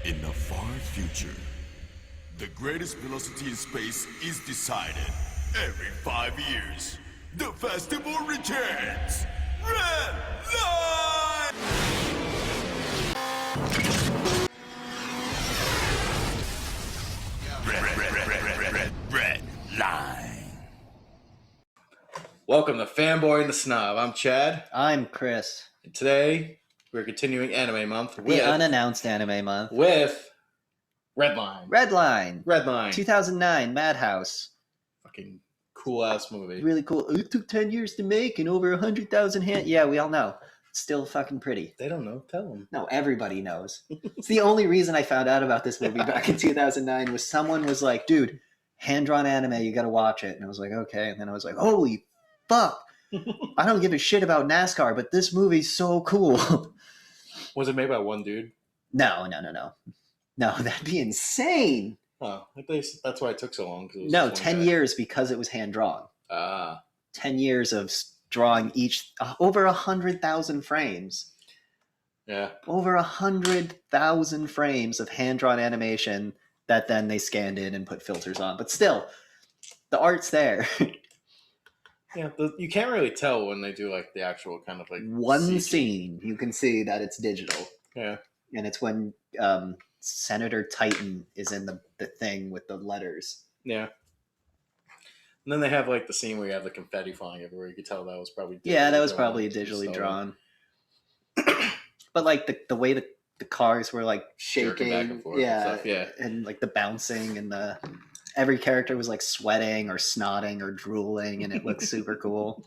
In the far future, the greatest velocity in space is decided every 5 years. The festival returns! Redline! Redline. Welcome to Fanboy and the Snob. I'm Chad. I'm Chris. And today, we're continuing Anime Month The with unannounced anime month. Redline. Redline. 2009, Madhouse. Fucking cool-ass movie. Really cool. It took 10 years to make and over 100,000 hands. Yeah, we all know. It's still fucking pretty. They don't know. Tell them. No, everybody knows. It's the only reason I found out about this movie back in 2009 was someone was like, dude, hand-drawn anime, you gotta watch it. And I was like, okay. And then I was like, holy fuck. I don't give a shit about NASCAR, but this movie's so cool. Was it made by one dude? No, that'd be insane. Oh, that's why it took so long. No, 10 years because it was hand-drawn. 10 years of drawing each over 100,000 frames. Yeah. Over 100,000 frames of hand-drawn animation that then they scanned in and put filters on. But still, the art's there. Yeah, you can't really tell when they do like the actual kind of like one CG. scene, you can see that it's digital. Yeah. And it's when Senator Titan is in the thing with the letters. Yeah. And then they have like the scene where you have the confetti flying everywhere. You could tell that was probably digitally drawn. But like the way the cars were like shaking back and forth yeah, and stuff, yeah, and like the bouncing and every character was like sweating or snotting or drooling, and it looked super cool.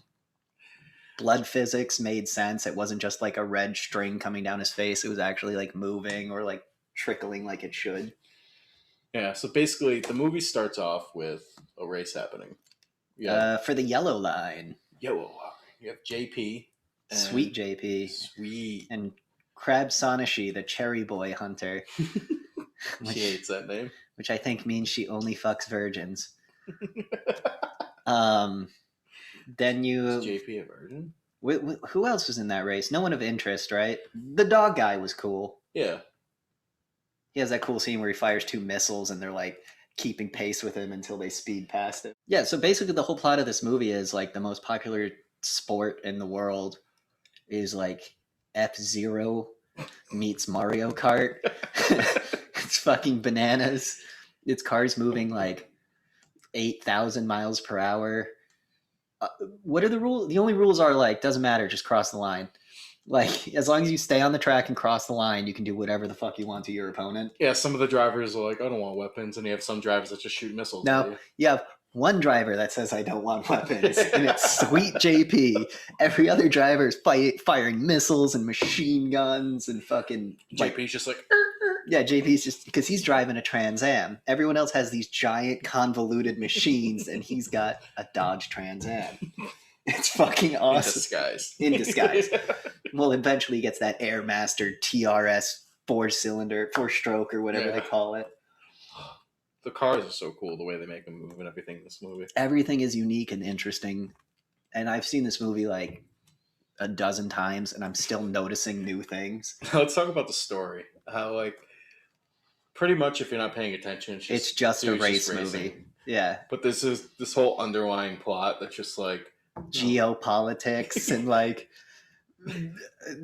Blood physics made sense. It wasn't just like a red string coming down his face. It was actually like moving or like trickling like it should. Yeah, so basically the movie starts off with a race happening. For the yellow line. You have JP. Sweet JP. Sweet. And Crab Sonishi, the cherry boy hunter. She hates that name. Which I think means she only fucks virgins. Then you... Is JP a virgin? Who else was in that race? No one of interest, right? The dog guy was cool. Yeah. He has that cool scene where he fires 2 missiles and they're like keeping pace with him until they speed past him. Yeah, so basically the whole plot of this movie is like the most popular sport in the world is like F-Zero meets Mario Kart. It's fucking bananas. It's cars moving like 8,000 miles per hour. What are the rules? The only rules are like, doesn't matter, just cross the line. Like, as long as you stay on the track and cross the line, you can do whatever the fuck you want to your opponent. Yeah, some of the drivers are like, I don't want weapons, and you have some drivers that just shoot missiles. No, you have one driver that says, I don't want weapons, and it's Sweet JP. Every other driver is firing missiles and machine guns and fucking... JP's just like... Yeah, JP's just... Because he's driving a Trans Am. Everyone else has these giant convoluted machines, and he's got a Dodge Trans Am. It's fucking awesome. In disguise. Well, eventually he gets that Airmaster TRS 4-stroke or whatever they call it. The cars are so cool, the way they make them move and everything in this movie. Everything is unique and interesting. And I've seen this movie like a dozen times, and I'm still noticing new things. Let's talk about the story. How, like, pretty much if you're not paying attention, it's just a race movie. Yeah. But this is this whole underlying plot that's just like... geopolitics and like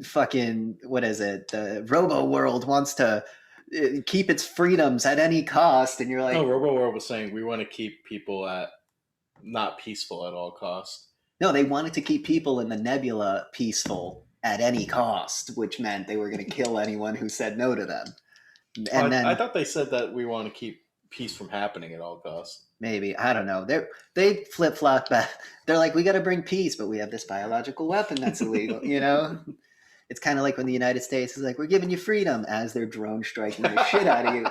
fucking what is it, the Robo World wants to keep its freedoms at any cost, and you're like, no, Robo World was saying we want to keep people at not peaceful at all costs. No, they wanted to keep people in the nebula peaceful at any cost, which meant they were going to kill anyone who said no to them. And then I thought they said that we want to keep peace from happening at all costs. Maybe, I don't know. They flip-flop back. They're like, we got to bring peace, but we have this biological weapon that's illegal, you know? It's kind of like when the United States is like, we're giving you freedom, as they're drone striking the shit out of you,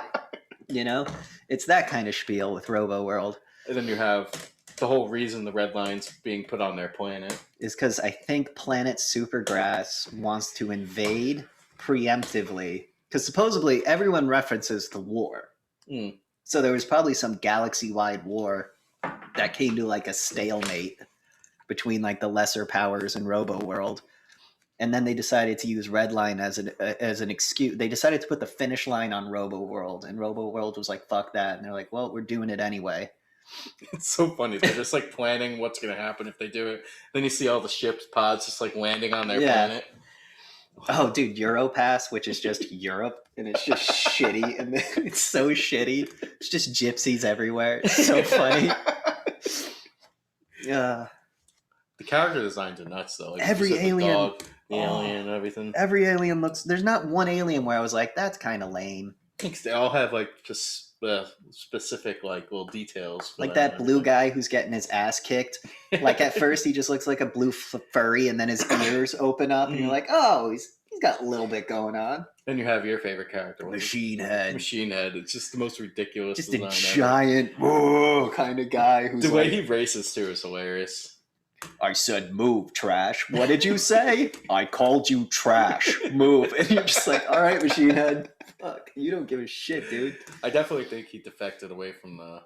you know? It's that kind of spiel with Robo World. And then you have the whole reason the red line's being put on their planet. Is because I think Planet Supergrass wants to invade preemptively, because supposedly everyone references the war. Mm. So there was probably some galaxy-wide war that came to like a stalemate between like the lesser powers and Robo World. And then they decided to use Redline as an excuse. They decided to put the finish line on Robo World, and Robo World was like, "Fuck that!" And they're like, "Well, we're doing it anyway." It's so funny. They're just like planning what's gonna happen if they do it. Then you see all the ships pods just like landing on their planet. Oh, dude, Europass, which is just Europe, and it's just shitty, and it's so shitty. It's just gypsies everywhere. It's so funny. Yeah. The character designs are nuts though. Like, Every alien, the dog, the alien, and everything. Every alien looks. There's not one alien where I was like, "That's kind of lame." I think they all have like just specific like little details. Like that blue guy who's getting his ass kicked. Like at first he just looks like a blue furry, and then his ears open up, and you're like, "Oh, he's got a little bit going on." Then you have your favorite character, Machine Head. Machine Head. It's just the most ridiculous. Just a giant kind of guy who's the way he races too is hilarious. I said, "Move, trash." What did you say? I called you trash. Move. And you're just like, all right, Machine Head. Fuck, you don't give a shit, dude. I definitely think he defected away from the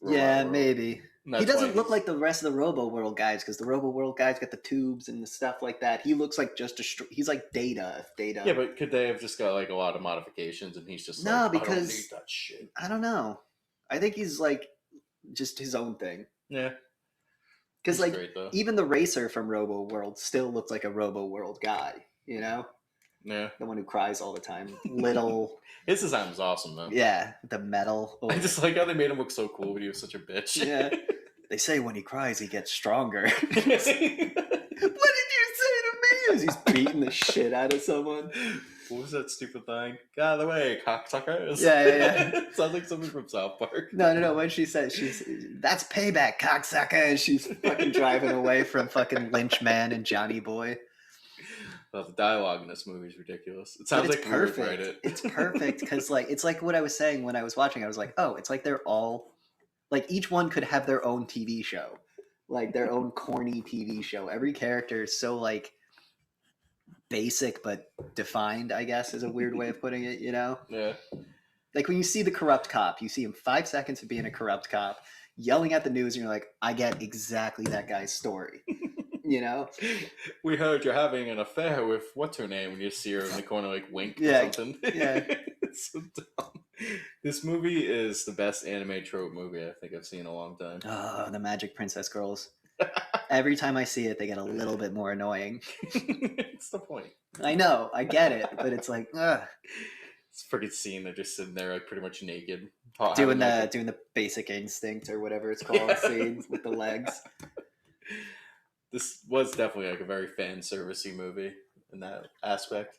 world. Maybe. He doesn't look like the rest of the Robo World guys, because the Robo World guys got the tubes and the stuff like that. He looks like just he's like Data. Yeah, but could they have just got like a lot of modifications, and he's just like, because I don't need that shit. I don't know. I think he's like just his own thing. Yeah. Because like even the racer from Robo World still looks like a Robo World guy, you know? Yeah. The one who cries all the time. Little. His design was awesome though. Yeah, the metal. I just like how they made him look so cool, but he was such a bitch. Yeah. They say when he cries, he gets stronger. What did you say to me? As he's beating the shit out of someone. What was that stupid thing? Get out of the way, cocksuckers. Yeah. Sounds like something from South Park. No. When she says that's payback, cocksucker, and she's fucking driving away from fucking Lynch Man and Johnny Boy. Well, the dialogue in this movie is ridiculous. It sounds like perfect. It's perfect because like it's like what I was saying when I was watching. I was like, oh, it's like they're all like each one could have their own TV show, like their own corny TV show. Every character is so like basic but defined, I guess is a weird way of putting it, you know? Yeah. Like when you see the corrupt cop, you see him 5 seconds of being a corrupt cop, yelling at the news, and you're like, I get exactly that guy's story. You know? We heard you're having an affair with what's her name, and you see her in the corner like wink or something. Yeah. It's so dumb. This movie is the best anime trope movie I think I've seen in a long time. Oh, the Magic Princess girls. Every time I see it, they get a little bit more annoying. It's the point. I know, I get it, but it's like, ugh. It's a freaking scene. They're just sitting there, like pretty much naked, doing the Basic Instinct or whatever it's called scene with the legs. This was definitely like a very fan servicey movie in that aspect.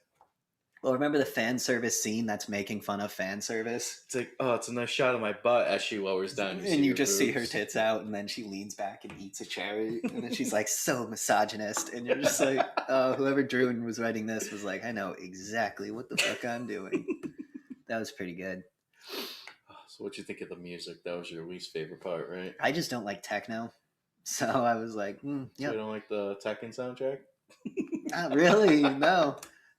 Well, remember the fan service scene that's making fun of fan service? It's like, oh, it's a nice shot of my butt as she lowers down. And you just see her tits out, and then she leans back and eats a cherry, and then she's like, so misogynist, and you're just like, oh, whoever drew and was writing this was like, I know exactly what the fuck I'm doing. That was pretty good. So what'd you think of the music? That was your least favorite part, right? I just don't like techno. So I was like, yeah. So you don't like the Tekken soundtrack? Not really, no.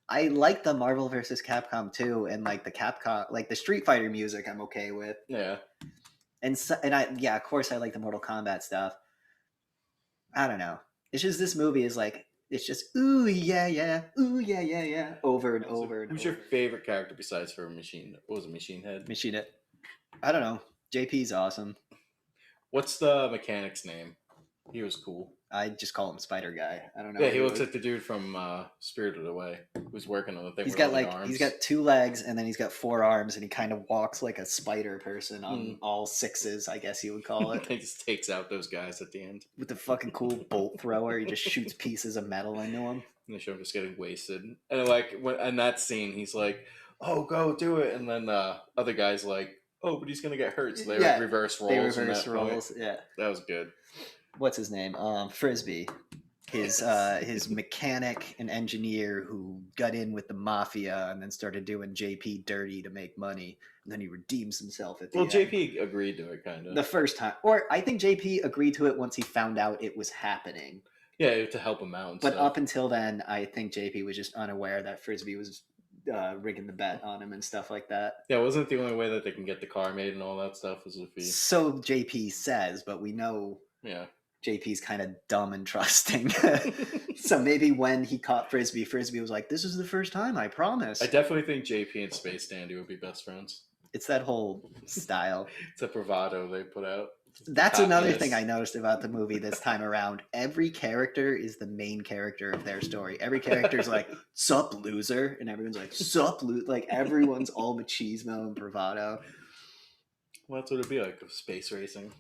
I like the Marvel vs. Capcom 2 and like the Capcom, like the Street Fighter music I'm okay with. Yeah. And of course I like the Mortal Kombat stuff. I don't know. It's just this movie is like, it's just, ooh, yeah, over and over. Who's your favorite character besides for Machine? What was it, Machine Head? Machine Head. I don't know. JP's awesome. What's the mechanic's name? He was cool. I just call him Spider Guy. I don't know. Yeah, he looks like the dude from Spirited Away who's working on the thing. He's got 2 legs and then he's got 4 arms, and he kind of walks like a spider person on all 6s, I guess you would call it. He just takes out those guys at the end with the fucking cool bolt thrower. He just shoots pieces of metal into them. And they show him just getting wasted. And like in that scene, he's like, "Oh, go do it!" And then the other guy's like, "Oh, but he's gonna get hurt." So they like reverse roles. They reverse roles. Yeah, that was good. What's his name? Frisbee. His mechanic and engineer who got in with the mafia and then started doing JP dirty to make money, and then he redeems himself at the end. JP agreed to it kind of the first time, or I think JP agreed to it once he found out it was happening. Yeah, to help him out. But up until then, I think JP was just unaware that Frisbee was rigging the bet on him and stuff like that. Yeah, wasn't the only way that they can get the car made and all that stuff is if he. So JP says, but we know. Yeah. JP's kind of dumb and trusting. So maybe when he caught Frisbee, Frisbee was like, "This is the first time, I promise." I definitely think JP and Space Dandy would be best friends. It's that whole style. It's a bravado they put out. That's another thing I Cockiness. noticed about the movie this time around. Every character is the main character of their story. Every character is like, "Sup, loser," and everyone's like, "Sup, Like everyone's all machismo and bravado. Well, that's what it'd be like with space racing.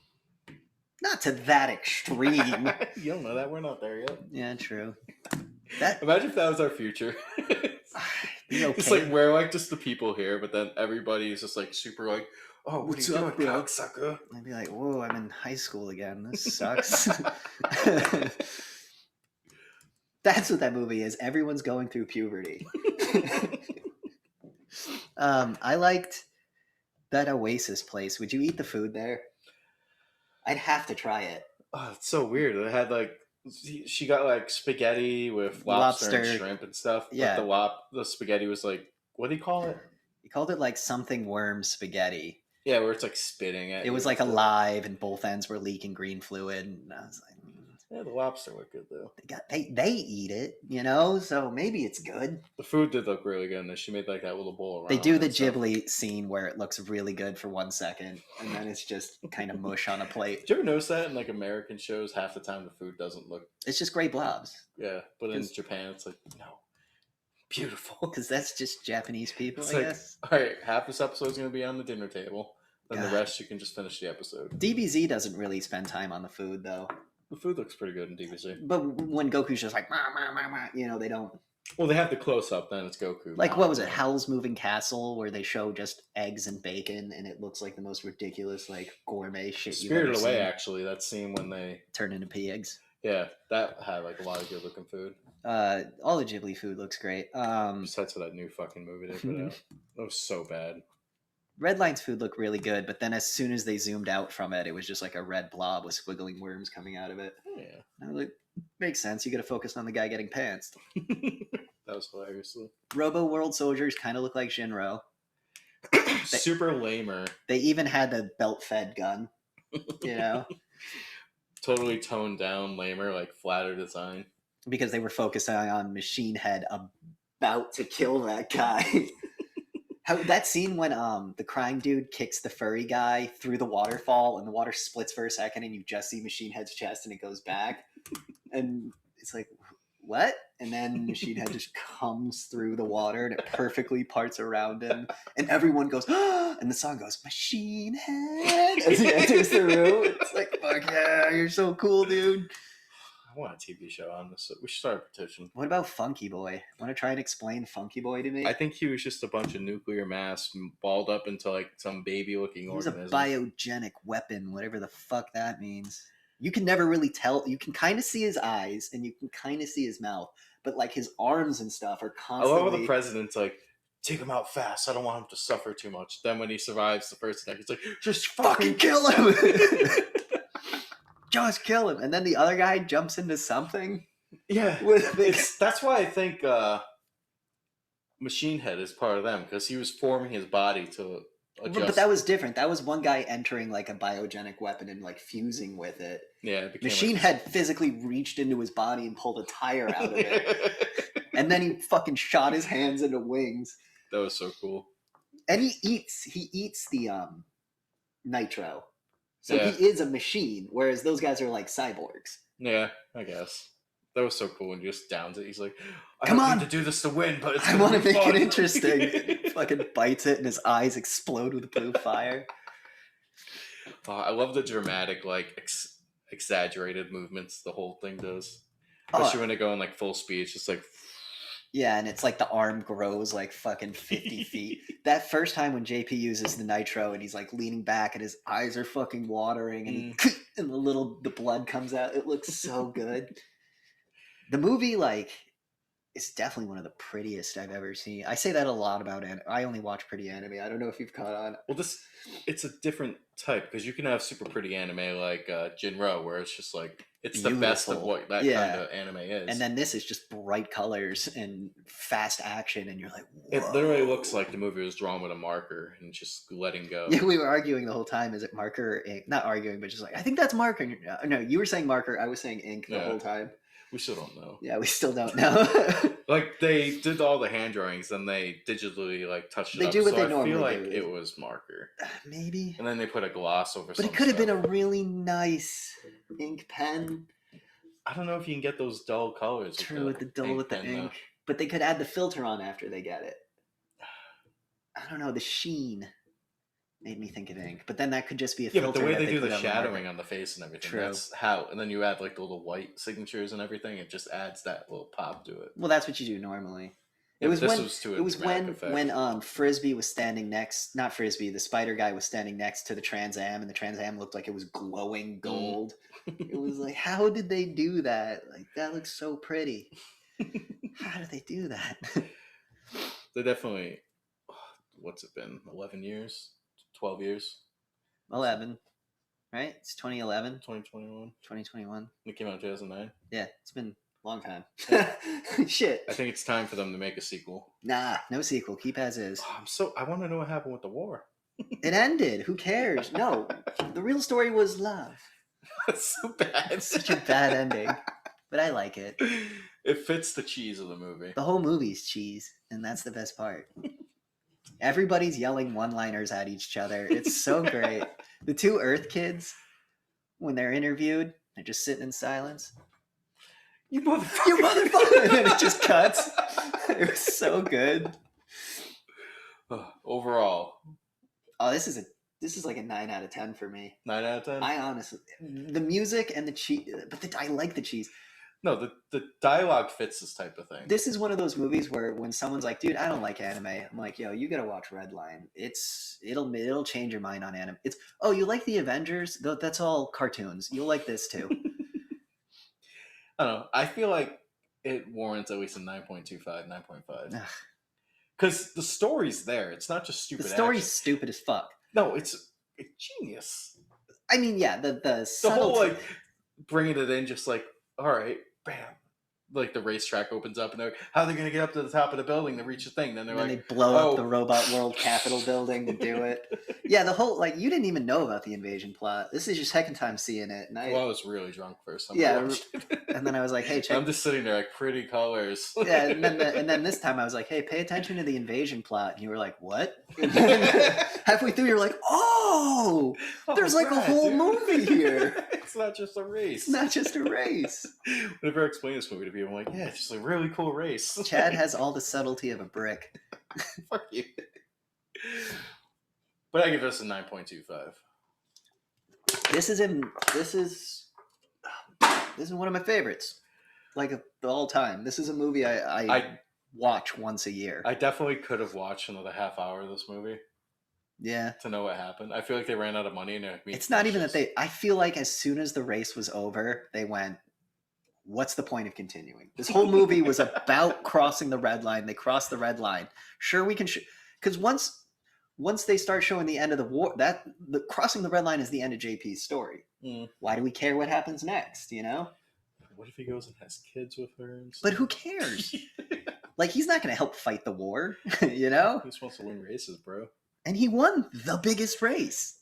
Not to that extreme. You don't know that. We're not there yet. Yeah, true. That Imagine if that was our future. be okay. It's like we're like just the people here, but then everybody is just like super like, oh, what What's are you up, doing, bro? cocksucker? I'd be like, "Whoa, I'm in high school again. This sucks." That's what that movie is. Everyone's going through puberty. I liked that Oasis place. Would you eat the food there? I'd have to try it. Oh, it's so weird. It had like she got like spaghetti with lobster and Lobster. shrimp and stuff. Yeah. But the spaghetti was like, what do you call it? He called it like something worm spaghetti. Yeah, where it's like spitting at It you was and like stuff. alive, and both ends were leaking green fluid. And I was like, Yeah, the lobster looked good though. they eat it, you know, so maybe it's good. The food did look really good, and then she made like that little bowl around. They do the and stuff. Ghibli scene where it looks really good for 1 second, and then it's just kind of mush on a plate. Did you ever notice that in like American shows, half the time the food doesn't look It's just great blobs, yeah, but in 'Cause- Japan it's like no, beautiful. because that's just Japanese people, It's I like guess. all right, half this episode's gonna be on the dinner table, then God. the rest you can just finish the episode. DBZ doesn't really spend time on the food, though. The food looks pretty good in DBZ. But when Goku's just like, "Mah, mah, mah, mah," you know, they don't. Well, they have the close up, then it's Goku. Like, not- what was it? Howl's Moving Castle, where they show just eggs and bacon, and it looks like the most ridiculous, like, gourmet shit you've ever Spirited Away, seen. actually, that scene when they Turn into pigs. yeah, that had like a lot of good looking food. All the Ghibli food looks great. Besides for that new fucking movie they put out. That was so bad. Redline's food looked really good, but then as soon as they zoomed out from it, it was just like a red blob with squiggling worms coming out of it. Yeah. And I was like, makes sense. You got to focus on the guy getting pantsed. That was hilarious. Robo World Soldiers kind of look like Shinro. Super lamer. They even had the belt-fed gun, you know, Totally toned down, lamer, like flatter design. because they were focusing on Machine Head about to kill that guy. How that scene when the crime dude kicks the furry guy through the waterfall and the water splits for a second and you just see Machine Head's chest and it goes back, and it's like, what? And then Machine Head just comes through the water and it perfectly parts around him, and everyone goes, and the song goes, Machine Head, as he enters the room. It's like, fuck yeah, you're so cool, dude. I want a TV show on this. We should start a petition. What about Funky Boy? Want to try and explain Funky Boy to me? I think he was just a bunch of nuclear mass balled up into like some baby-looking He was a organism. biogenic weapon, whatever the fuck that means. You can never really tell. You can kind of see his eyes and you can kind of see his mouth, but like his arms and stuff are I constantly. love how the president's like, take him out fast. I don't want him to suffer too much. Then when he survives the first attack, he's like, just fucking kill him! Just kill him. And then the other guy jumps into something. yeah. With That's why I think Machine Head is part of them, because he was forming his body to adjust. But that was different. That was one guy entering like a biogenic weapon and like fusing with it. yeah, it became Machine like Head physically reached into his body and pulled a tire out of it. And then he fucking shot his hands into wings. That was so cool. And he eats the nitro. So Yeah. he is a machine, whereas those guys are like cyborgs. Yeah, I guess. That was so cool, and just downs it. He's like, I Come don't on! need to do this to win, but it's I gonna want to be make fun." it interesting. Fucking bites it and his eyes explode with blue fire. I love the dramatic, like, exaggerated movements the whole thing does. Oh. Especially when they go in, like, full speed. It's just like... Yeah, and it's like the arm grows like fucking 50 feet. That first time when JP uses the nitro and he's like leaning back and his eyes are fucking watering and and the blood comes out. It looks so good. The movie, like, is definitely one of the prettiest I've ever seen. I say that a lot about anime. I only watch pretty anime. I don't know if you've caught on. Well, it's a different type, because you can have super pretty anime like Jinro, where it's just like, it's the best of Beautiful. what that Yeah. kind of anime is. And then this is just bright colors and fast action, and you're like, whoa. it literally looks like the movie was drawn with a marker and just letting go. Yeah, we were arguing the whole time. Is it marker or ink? Not arguing, but just like, I think that's marker. No, you were saying marker. I was saying ink the Yeah. whole time. We still don't know. Yeah, we still don't know. Like they did all the hand drawings, and they digitally like touched it They up. do what so they I normally feel like do. it was marker, Maybe. and then they put a gloss over. But some it could have been stuff. a really nice ink pen. I don't know if you can get those dull colors. True, with the dull ink with the pen, ink. But they could add the filter on after they get it. I don't know, the sheen made me think of ink. But then that could just be a Yeah, filter. but the way that they do put the on marker. shadowing on the face and everything, True. that's how. And then you add like the little white signatures and everything. It just adds that little pop to it. Well, that's what you do normally. Yeah, It was this when was to a it was dramatic when effect. Frisbee was standing next, not Frisbee, the spider guy was standing next to the Trans Am, and the Trans Am looked like it was glowing gold. It was like, how did they do that? Like that looks so pretty. How did they do that? They definitely. What's it been? 11 years? 12 years? 11, right? It's 2011, 2021? 2021. It came out in 2009. Yeah, it's been a long time. Shit. I think it's time for them to make a sequel. Nah, no sequel. Keep as is. I want to know what happened with the war. It ended. Who cares? No, the real story was love. That's so bad. It's such a bad ending, but I like it. It fits the cheese of the movie. The whole movie's cheese, and that's the best part. Everybody's yelling one-liners at each other. It's so great. The two Earth kids, when they're interviewed, they're just sitting in silence. You motherfucker! You motherfucker! And then it just cuts. It was so good. Overall, Oh, this is like a 9 out of 10 for me. 9 out of 10? I honestly, the music and the cheese, but I like the cheese. No, the dialogue fits this type of thing. This is one of those movies where when someone's like, "Dude, I don't like anime," I'm like, "Yo, you gotta watch Redline. It'll change your mind on anime. It's oh, you like the Avengers? That's all cartoons. You'll like this too." I don't know. I feel like it warrants at least a 9.25, 9.5. Ugh. Because the story's there. It's not just The stupid story's action. stupid as fuck. No, it's genius. I mean, yeah, the The subtlety. whole like bringing it in, just like, all right, bam, like the racetrack opens up, and they're like, how are they going to get up to the top of the building to reach the thing? Then they're and like, they blow oh. up the Robot World Capitol building to do it. Yeah, the whole like you didn't even know about the invasion plot. This is your second time seeing it, and Well, I was really drunk first time. Yeah, I watched it. and then I was like, "Hey, check." I'm just sitting there like pretty colors. Yeah, and then this time I was like, "Hey, pay attention to the invasion plot," and you were like, "What?" And then halfway through, you're like, "Oh, there's like a whole movie here. It's not just a race. It's not just a race." Whenever I explain this movie to people, I'm like, yeah, it's just a really cool race. Chad has all the subtlety of a brick. Fuck you. But I give this a 9.25. This is one of my favorites, like of all time. This is a movie I watch once a year. I definitely could have watched another half hour of this movie Yeah. to know what happened. I feel like they ran out of money and they're like, It's not even that I feel like as soon as the race was over, they went, what's the point of continuing? This whole movie was about crossing the red line. They crossed the red line. Sure, we can, because once they start showing the end of the war, the crossing the red line is the end of JP's story. Mm. Why do we care what happens next? You know? What if he goes and has kids with her? And But who cares? Like, he's not going to help fight the war, you know? He just wants to win races, bro. And he won the biggest race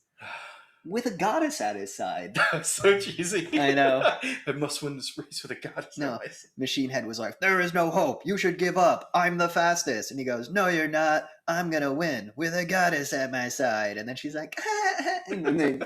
with a goddess at his side. That's so cheesy. I know. I must win this race with a goddess. No. Machine Head was like, there is no hope. You should give up. I'm the fastest. And he goes, no, you're not. I'm going to win with a goddess at my side. And then she's like, and then they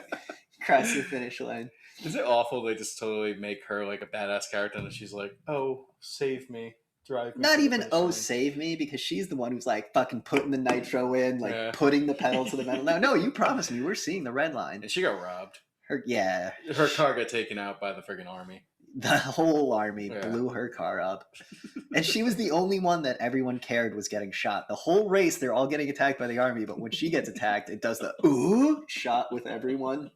cross the finish line. Is it awful they just totally make her like a badass character and she's like, oh, save me. Drive me. Not even, oh, save me, because she's the one who's like fucking putting the nitro in, like putting the pedal to the metal. No, you promised me. We're seeing the red line. And she got robbed. Her car got taken out by the friggin' army. The whole army blew her car up. And she was the only one that everyone cared was getting shot. The whole race, they're all getting attacked by the army, but when she gets attacked, it does the ooh shot with everyone.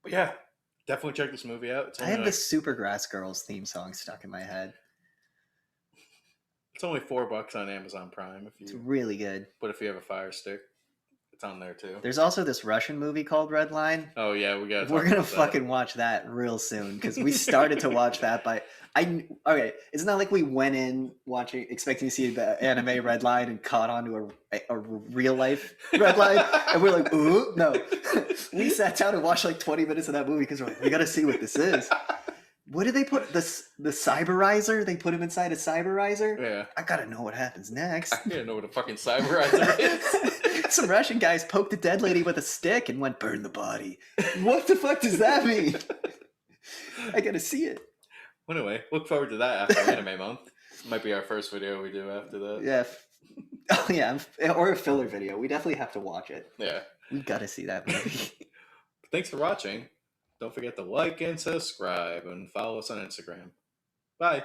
But yeah, definitely check this movie out. I have the Supergrass Girls theme song stuck in my head. It's only $4 on Amazon Prime. It's really good. But if you have a Fire Stick, It's on there too. There's also this Russian movie called Redline. Oh yeah, We're gonna fucking watch that real soon because we started to watch that. Okay, it's not like we went in expecting to see the anime Redline and caught onto a real life Redline, and we're like, ooh, no. We sat down and watched like 20 minutes of that movie because we're like, we gotta see what this is. What did they put the cyberizer? They put him inside a cyberizer. Yeah, I gotta know what happens next. I didn't know what a fucking cyberizer is. Some Russian guys poked a dead lady with a stick and went, burn the body. What the fuck does that mean? I gotta see it. Anyway, look forward to that after Anime Month. Might be our first video we do after that. Yeah. Oh yeah, or a filler video. We definitely have to watch it. Yeah. We gotta see that movie. Thanks for watching. Don't forget to like and subscribe and follow us on Instagram. Bye.